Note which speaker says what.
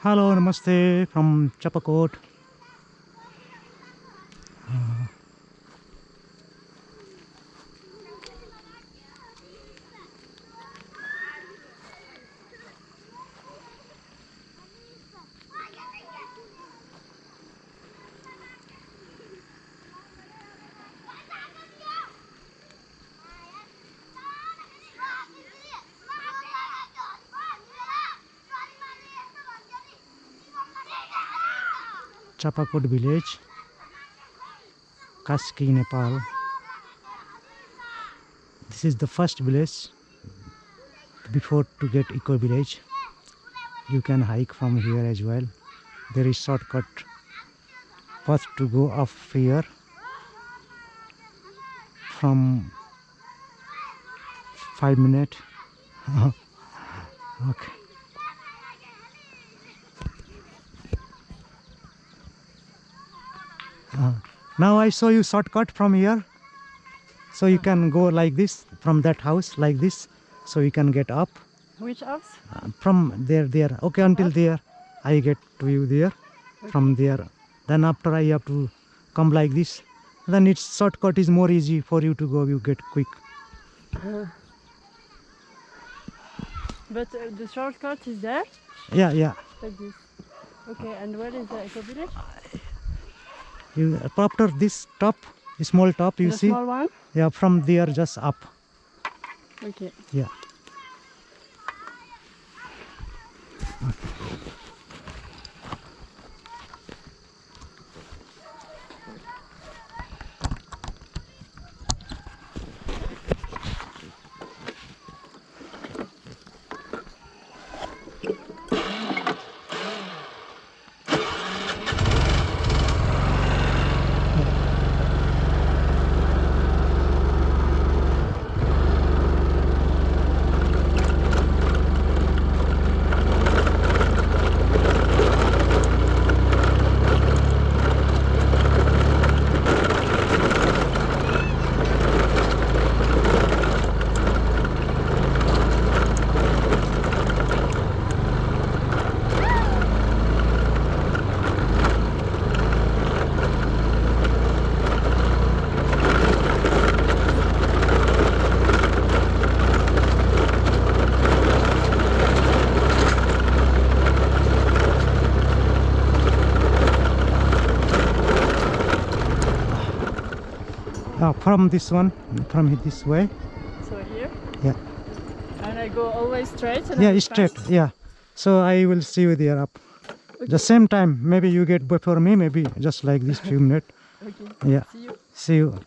Speaker 1: Hello, namaste from Chapakot. Chapakot village, Kaski, Nepal. This is the first village before to get eco village. You can hike from here as well. There is shortcut path to go up here from 5 minutes. Okay. Now I show you shortcut from here. So you can go like this from that house like this. So you can get up
Speaker 2: Which house?
Speaker 1: from there. Okay, until there. I get to you there. From there. Then after I have to come like this. Then its shortcut is more easy for you to go. You get quick.
Speaker 2: But the shortcut is there?
Speaker 1: Yeah.
Speaker 2: Like this. Okay, and where is the eco village?
Speaker 1: You after this top, small top, you
Speaker 2: The
Speaker 1: see.
Speaker 2: small one?
Speaker 1: Yeah, from there just up.
Speaker 2: Okay.
Speaker 1: Yeah. From this one, from this way.
Speaker 2: So here?
Speaker 1: Yeah.
Speaker 2: And I go always straight? And
Speaker 1: Yeah,
Speaker 2: then
Speaker 1: straight.
Speaker 2: fast?
Speaker 1: Yeah. So I will see you there up.
Speaker 2: Okay.
Speaker 1: The same time. Maybe you get before me. Maybe just like this few minutes.
Speaker 2: Okay.
Speaker 1: Yeah.
Speaker 2: See you.
Speaker 1: See you.